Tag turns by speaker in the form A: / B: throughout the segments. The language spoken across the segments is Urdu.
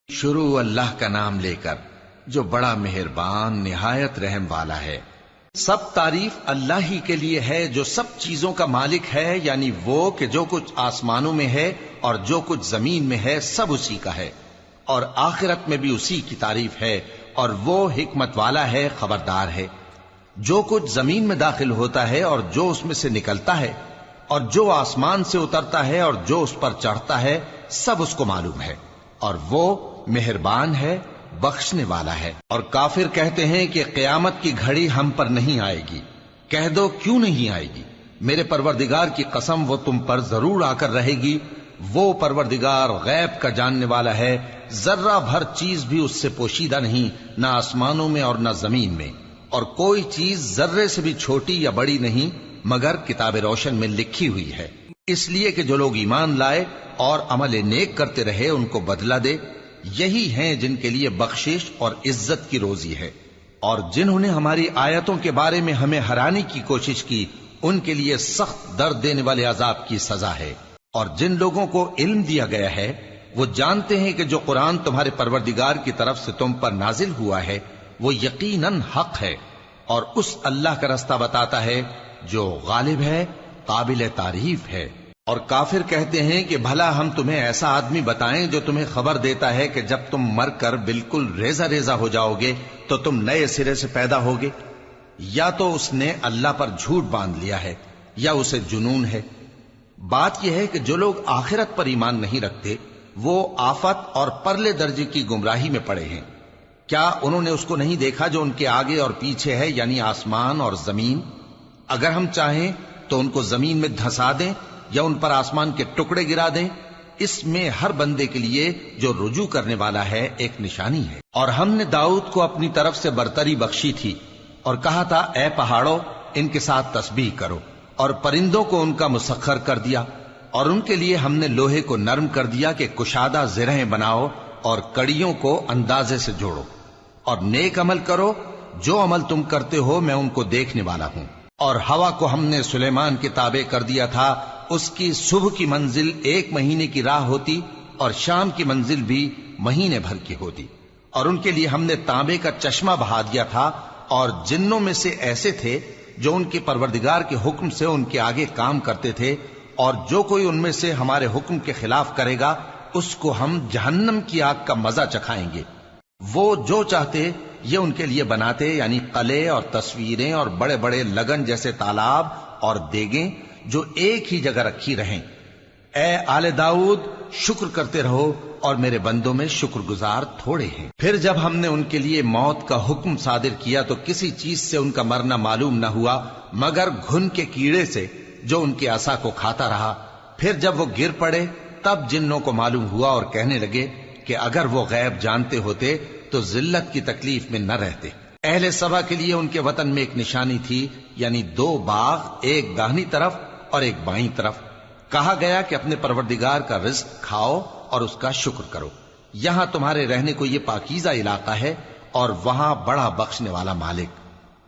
A: شروع اللہ کا نام لے کر جو بڑا مہربان نہایت رحم والا ہے۔ سب تعریف اللہ ہی کے لیے ہے جو سب چیزوں کا مالک ہے، یعنی وہ کہ جو کچھ آسمانوں میں ہے اور جو کچھ زمین میں ہے سب اسی کا ہے، اور آخرت میں بھی اسی کی تعریف ہے، اور وہ حکمت والا ہے، خبردار ہے۔ جو کچھ زمین میں داخل ہوتا ہے اور جو اس میں سے نکلتا ہے، اور جو آسمان سے اترتا ہے اور جو اس پر چڑھتا ہے، سب اس کو معلوم ہے، اور وہ مہربان ہے، بخشنے والا ہے۔ اور کافر کہتے ہیں کہ قیامت کی گھڑی ہم پر نہیں آئے گی۔ کہہ دو کیوں نہیں آئے گی؟ میرے پروردگار کی قسم وہ تم پر ضرور آ کر رہے گی۔ وہ پروردگار غیب کا جاننے والا ہے، ذرہ بھر چیز بھی اس سے پوشیدہ نہیں، نہ آسمانوں میں اور نہ زمین میں، اور کوئی چیز ذرے سے بھی چھوٹی یا بڑی نہیں مگر کتاب روشن میں لکھی ہوئی ہے، اس لیے کہ جو لوگ ایمان لائے اور عمل نیک کرتے رہے ان کو بدلہ دے۔ یہی ہیں جن کے لیے بخشش اور عزت کی روزی ہے، اور جنہوں نے ہماری آیتوں کے بارے میں ہمیں ہرانے کی کوشش کی ان کے لیے سخت درد دینے والے عذاب کی سزا ہے۔ اور جن لوگوں کو علم دیا گیا ہے وہ جانتے ہیں کہ جو قرآن تمہارے پروردگار کی طرف سے تم پر نازل ہوا ہے وہ یقیناً حق ہے، اور اس اللہ کا رستہ بتاتا ہے جو غالب ہے، قابل تعریف ہے۔ اور کافر کہتے ہیں کہ بھلا ہم تمہیں ایسا آدمی بتائیں جو تمہیں خبر دیتا ہے کہ جب تم مر کر بالکل ریزہ ریزہ ہو جاؤ گے تو تم نئے سرے سے پیدا ہوگے؟ یا تو اس نے اللہ پر جھوٹ باندھ لیا ہے یا اسے جنون ہے۔ بات یہ ہے کہ جو لوگ آخرت پر ایمان نہیں رکھتے وہ آفت اور پرلے درجے کی گمراہی میں پڑے ہیں۔ کیا انہوں نے اس کو نہیں دیکھا جو ان کے آگے اور پیچھے ہے، یعنی آسمان اور زمین؟ اگر ہم چاہیں تو ان کو زمین میں دھسا دیں یا ان پر آسمان کے ٹکڑے گرا دیں، اس میں ہر بندے کے لیے جو رجوع کرنے والا ہے ایک نشانی ہے۔ اور ہم نے داؤد کو اپنی طرف سے برتری بخشی تھی اور کہا تھا اے پہاڑوں ان کے ساتھ تسبیح کرو، اور پرندوں کو ان کا مسخر کر دیا، اور ان کے لیے ہم نے لوہے کو نرم کر دیا کہ کشادہ زرہیں بناؤ اور کڑیوں کو اندازے سے جوڑو، اور نیک عمل کرو، جو عمل تم کرتے ہو میں ان کو دیکھنے والا ہوں۔ اور ہوا کو ہم نے سلیمان کے تابع کر دیا تھا، اس کی صبح کی منزل 1 مہینے کی راہ ہوتی اور شام کی منزل بھی مہینے بھر کی ہوتی۔ اور ان کے لیے ہم نے تانبے کا چشمہ بہا دیا تھا، اور جنوں میں سے ایسے تھے جو ان کے پروردگار کے حکم سے ان کے آگے کام کرتے تھے، اور جو کوئی ان میں سے ہمارے حکم کے خلاف کرے گا اس کو ہم جہنم کی آگ کا مزہ چکھائیں گے۔ وہ جو چاہتے یہ ان کے لیے بناتے، یعنی قلعے اور تصویریں اور بڑے بڑے لگن جیسے تالاب اور دیگیں جو ایک ہی جگہ رکھی رہیں۔ اے آل داؤد شکر کرتے رہو، اور میرے بندوں میں شکر گزار تھوڑے ہیں۔ پھر جب ہم نے ان کے لیے موت کا حکم صادر کیا تو کسی چیز سے ان کا مرنا معلوم نہ ہوا مگر گھن کے کیڑے سے جو ان کے عصا کو کھاتا رہا۔ پھر جب وہ گر پڑے تب جنوں کو معلوم ہوا اور کہنے لگے کہ اگر وہ غیب جانتے ہوتے تو ذلت کی تکلیف میں نہ رہتے۔ اہل سبا کے لیے ان کے وطن میں ایک نشانی تھی، یعنی 2 باغ، ایک داہنی طرف اور ایک بائیں طرف۔ کہا گیا کہ اپنے پروردگار کا رزق کھاؤ اور اس کا شکر کرو، یہاں تمہارے رہنے کو یہ پاکیزہ علاقہ ہے اور وہاں بڑا بخشنے والا مالک۔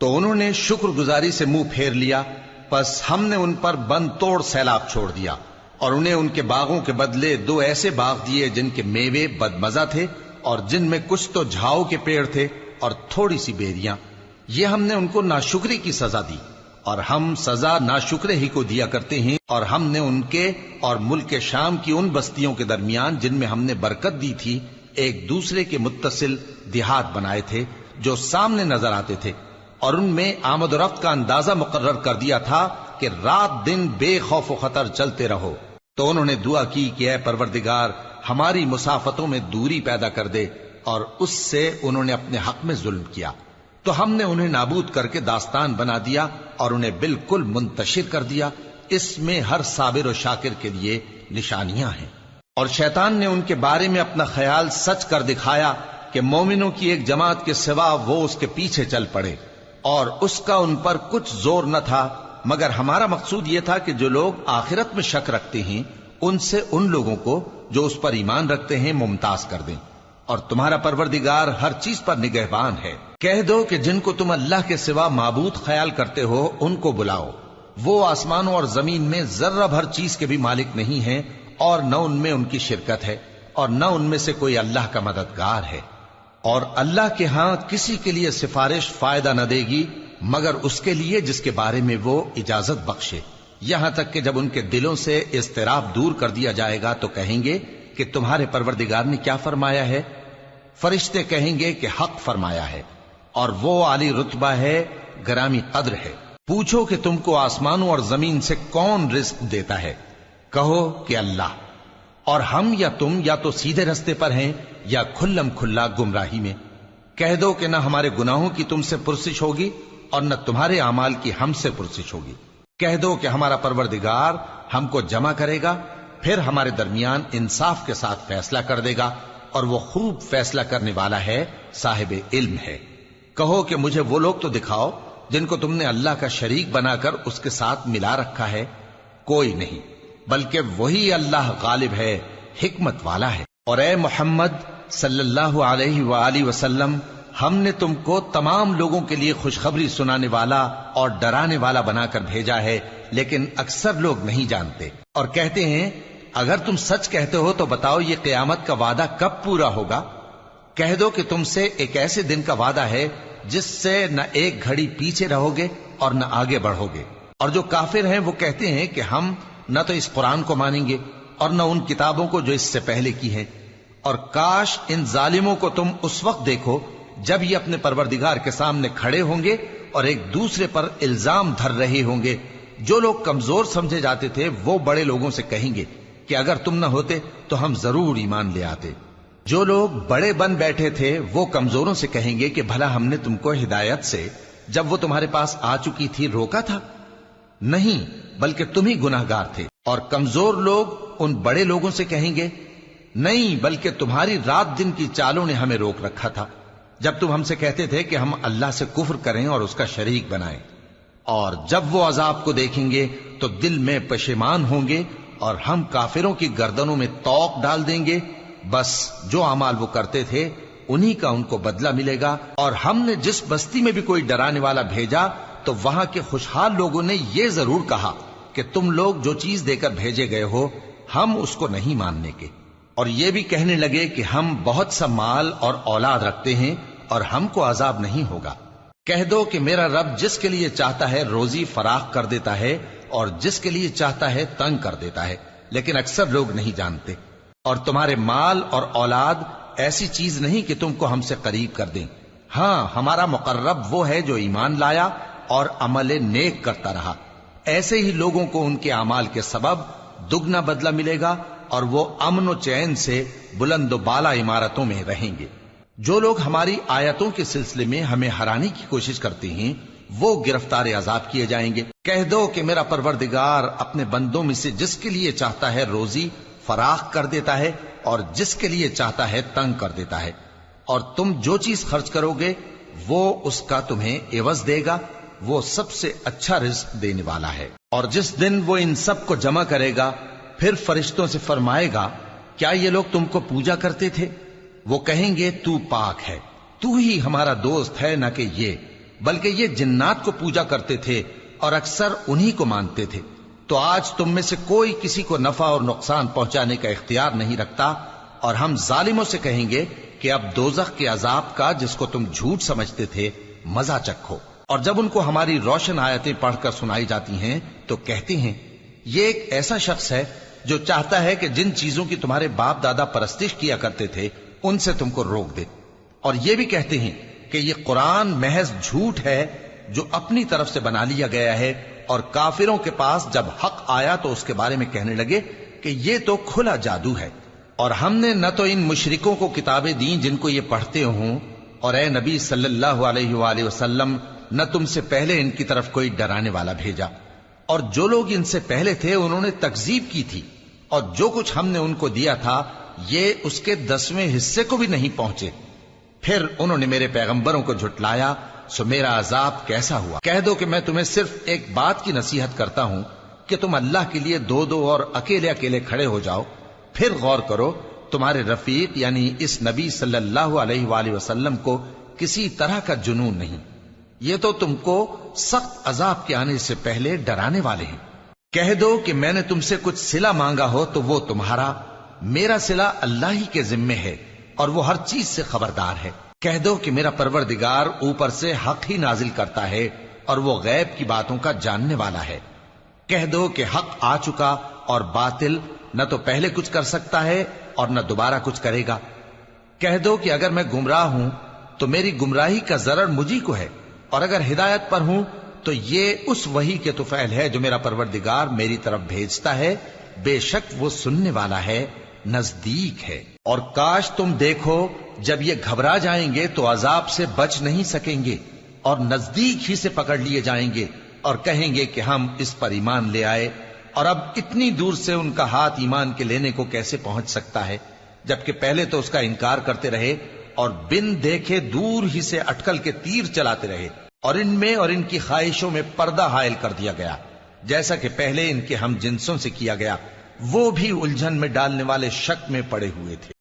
A: تو انہوں نے شکر گزاری سے منہ پھیر لیا، پس ہم نے ان پر بند توڑ سیلاب چھوڑ دیا، اور انہیں ان کے باغوں کے بدلے 2 ایسے باغ دیے جن کے میوے بدمزہ تھے اور جن میں کچھ تو جھاؤ کے پیڑ تھے اور تھوڑی سی بیریاں۔ یہ ہم نے ان کو ناشکری کی سزا دی، اور ہم سزا ناشکرے ہی کو دیا کرتے ہیں۔ اور ہم نے ان کے اور ملک شام کی ان بستیوں کے درمیان جن میں ہم نے برکت دی تھی ایک دوسرے کے متصل دیہات بنائے تھے جو سامنے نظر آتے تھے، اور ان میں آمد و رفت کا اندازہ مقرر کر دیا تھا کہ رات دن بے خوف و خطر چلتے رہو۔ تو انہوں نے دعا کی کہ اے پروردگار ہماری مسافتوں میں دوری پیدا کر دے، اور اس سے انہوں نے اپنے حق میں ظلم کیا، تو ہم نے انہیں نابود کر کے داستان بنا دیا اور انہیں بالکل منتشر کر دیا۔ اس میں ہر صابر و شاکر کے لیے نشانیاں ہیں۔ اور شیطان نے ان کے بارے میں اپنا خیال سچ کر دکھایا کہ مومنوں کی ایک جماعت کے سوا وہ اس کے پیچھے چل پڑے، اور اس کا ان پر کچھ زور نہ تھا، مگر ہمارا مقصود یہ تھا کہ جو لوگ آخرت میں شک رکھتے ہیں ان سے ان لوگوں کو جو اس پر ایمان رکھتے ہیں ممتاز کر دیں، اور تمہارا پروردگار ہر چیز پر نگہبان ہے۔ کہہ دو کہ جن کو تم اللہ کے سوا معبود خیال کرتے ہو ان کو بلاؤ، وہ آسمانوں اور زمین میں ذرہ بھر چیز کے بھی مالک نہیں ہیں اور نہ ان میں ان کی شرکت ہے، اور نہ ان میں سے کوئی اللہ کا مددگار ہے، اور اللہ کے ہاں کسی کے لیے سفارش فائدہ نہ دے گی مگر اس کے لیے جس کے بارے میں وہ اجازت بخشے، یہاں تک کہ جب ان کے دلوں سے اضطراب دور کر دیا جائے گا تو کہیں گے کہ تمہارے پروردگار نے کیا فرمایا ہے؟ فرشتے کہیں گے کہ حق فرمایا ہے، اور وہ عالی رتبہ ہے، گرامی قدر ہے۔ پوچھو کہ تم کو آسمانوں اور زمین سے کون رزق دیتا ہے؟ کہو کہ اللہ، اور ہم یا تم یا تو سیدھے رستے پر ہیں یا کھلم کھلا گمراہی میں۔ کہہ دو کہ نہ ہمارے گناہوں کی تم سے پرسش ہوگی اور نہ تمہارے اعمال کی ہم سے پرسش ہوگی۔ کہہ دو کہ ہمارا پروردگار ہم کو جمع کرے گا، پھر ہمارے درمیان انصاف کے ساتھ فیصلہ کر دے گا، اور وہ خوب فیصلہ کرنے والا ہے، صاحب علم ہے۔ کہو کہ مجھے وہ لوگ تو دکھاؤ جن کو تم نے اللہ کا شریک بنا کر اس کے ساتھ ملا رکھا ہے۔ کوئی نہیں، بلکہ وہی اللہ غالب ہے، حکمت والا ہے۔ اور اے محمد صلی اللہ علیہ وآلہ وسلم، ہم نے تم کو تمام لوگوں کے لیے خوشخبری سنانے والا اور ڈرانے والا بنا کر بھیجا ہے، لیکن اکثر لوگ نہیں جانتے، اور کہتے ہیں اگر تم سچ کہتے ہو تو بتاؤ یہ قیامت کا وعدہ کب پورا ہوگا؟ کہہ دو کہ تم سے ایک ایسے دن کا وعدہ ہے جس سے نہ ایک گھڑی پیچھے رہو گے اور نہ آگے بڑھو گے۔ اور جو کافر ہیں وہ کہتے ہیں کہ ہم نہ تو اس قرآن کو مانیں گے اور نہ ان کتابوں کو جو اس سے پہلے کی ہیں، اور کاش ان ظالموں کو تم اس وقت دیکھو جب یہ اپنے پروردگار کے سامنے کھڑے ہوں گے اور ایک دوسرے پر الزام دھر رہے ہوں گے۔ جو لوگ کمزور سمجھے جاتے تھے وہ بڑے لوگوں سے کہیں گے کہ اگر تم نہ ہوتے تو ہم ضرور ایمان لے آتے۔ جو لوگ بڑے بن بیٹھے تھے وہ کمزوروں سے کہیں گے کہ بھلا ہم نے تم کو ہدایت سے جب وہ تمہارے پاس آ چکی تھی روکا تھا؟ نہیں، بلکہ تم ہی گناہگار تھے۔ اور کمزور لوگ ان بڑے لوگوں سے کہیں گے نہیں، بلکہ تمہاری رات دن کی چالوں نے ہمیں روک رکھا تھا جب تم ہم سے کہتے تھے کہ ہم اللہ سے کفر کریں اور اس کا شریک بنائیں۔ اور جب وہ عذاب کو دیکھیں گے تو دل میں پشیمان ہوں گے اور ہم کافروں کی گردنوں میں طوق ڈال دیں گے۔ بس جو اعمال وہ کرتے تھے انہی کا ان کو بدلہ ملے گا۔ اور ہم نے جس بستی میں بھی کوئی ڈرانے والا بھیجا تو وہاں کے خوشحال لوگوں نے یہ ضرور کہا کہ تم لوگ جو چیز دے کر بھیجے گئے ہو ہم اس کو نہیں ماننے کے، اور یہ بھی کہنے لگے کہ ہم بہت سا مال اور اولاد رکھتے ہیں اور ہم کو عذاب نہیں ہوگا۔ کہہ دو کہ میرا رب جس کے لیے چاہتا ہے روزی فراخ کر دیتا ہے اور جس کے لیے چاہتا ہے تنگ کر دیتا ہے، لیکن اکثر لوگ نہیں جانتے۔ اور تمہارے مال اور اولاد ایسی چیز نہیں کہ تم کو ہم سے قریب کر دیں۔ ہاں، ہمارا مقرب وہ ہے جو ایمان لایا اور عمل نیک کرتا رہا۔ ایسے ہی لوگوں کو ان کے اعمال کے سبب دگنا بدلہ ملے گا، اور وہ امن و چین سے بلند و بالا عمارتوں میں رہیں گے۔ جو لوگ ہماری آیتوں کے سلسلے میں ہمیں ہرانے کی کوشش کرتے ہیں وہ گرفتار عذاب کیے جائیں گے۔ کہہ دو کہ میرا پروردگار اپنے بندوں میں سے جس کے لیے چاہتا ہے روزی فراخ کر دیتا ہے اور جس کے لیے چاہتا ہے تنگ کر دیتا ہے، اور تم جو چیز خرچ کرو گے وہ اس کا تمہیں عوض دے گا، وہ سب سے اچھا رزق دینے والا ہے۔ اور جس دن وہ ان سب کو جمع کرے گا پھر فرشتوں سے فرمائے گا کیا یہ لوگ تم کو پوجا کرتے تھے؟ وہ کہیں گے تو پاک ہے، تو ہی ہمارا دوست ہے، نہ کہ یہ، بلکہ یہ جنات کو پوجا کرتے تھے اور اکثر انہی کو مانتے تھے۔ تو آج تم میں سے کوئی کسی کو نفع اور نقصان پہنچانے کا اختیار نہیں رکھتا، اور ہم ظالموں سے کہیں گے کہ اب دوزخ کے عذاب کا جس کو تم جھوٹ سمجھتے تھے مزہ چکھو۔ اور جب ان کو ہماری روشن آیتیں پڑھ کر سنائی جاتی ہیں تو کہتے ہیں یہ ایک ایسا شخص ہے جو چاہتا ہے کہ جن چیزوں کی تمہارے باپ دادا پرستش کیا کرتے تھے ان سے تم کو روک دے۔ اور یہ بھی کہتے ہیں کہ یہ قرآن محض جھوٹ ہے جو اپنی طرف سے بنا لیا گیا ہے، اور کافروں کے پاس جب حق آیا تو اس کے بارے میں کہنے لگے کہ یہ تو کھلا جادو ہے۔ اور ہم نے نہ تو ان مشرکوں کو کتابیں دیں جن کو یہ پڑھتے ہوں، اور اے نبی صلی اللہ علیہ وآلہ وسلم نہ تم سے پہلے ان کی طرف کوئی ڈرانے والا بھیجا، اور جو لوگ ان سے پہلے تھے انہوں نے تکذیب کی تھی، اور جو کچھ ہم نے ان کو دیا تھا یہ اس کے 10ویں حصے کو بھی نہیں پہنچے۔ پھر انہوں نے میرے پیغمبروں کو جھٹلایا، سو میرا عذاب کیسا ہوا۔ کہہ دو کہ میں تمہیں صرف ایک بات کی نصیحت کرتا ہوں کہ تم اللہ کے لیے دو دو اور اکیلے اکیلے کھڑے ہو جاؤ، پھر غور کرو تمہارے رفیق یعنی اس نبی صلی اللہ علیہ وآلہ وسلم کو کسی طرح کا جنون نہیں، یہ تو تم کو سخت عذاب کے آنے سے پہلے ڈرانے والے ہیں۔ کہہ دو کہ میں نے تم سے کچھ صلہ مانگا ہو تو وہ تمہارا، میرا صلہ اللہ ہی کے ذمے ہے اور وہ ہر چیز سے خبردار ہے۔ کہہ دو کہ میرا پروردگار اوپر سے حق ہی نازل کرتا ہے اور وہ غیب کی باتوں کا جاننے والا ہے۔ کہہ دو کہ حق آ چکا اور باطل نہ تو پہلے کچھ کر سکتا ہے اور نہ دوبارہ کچھ کرے گا۔ کہہ دو کہ اگر میں گمراہ ہوں تو میری گمراہی کا ضرر مجھی کو ہے، اور اگر ہدایت پر ہوں تو یہ اس وحی کے طفیل ہے جو میرا پروردگار میری طرف بھیجتا ہے، بے شک وہ سننے والا ہے، نزدیک ہے۔ اور کاش تم دیکھو جب یہ گھبرا جائیں گے تو عذاب سے بچ نہیں سکیں گے اور نزدیک ہی سے پکڑ لیے جائیں گے اور کہیں گے کہ ہم اس پر ایمان لے آئے، اور اب اتنی دور سے ان کا ہاتھ ایمان کے لینے کو کیسے پہنچ سکتا ہے، جبکہ پہلے تو اس کا انکار کرتے رہے اور بن دیکھے دور ہی سے اٹکل کے تیر چلاتے رہے، اور ان میں اور ان کی خواہشوں میں پردہ حائل کر دیا گیا، جیسا کہ پہلے ان کے ہم جنسوں سے کیا گیا، وہ بھی الجھن میں ڈالنے والے شک میں پڑے ہوئے تھے۔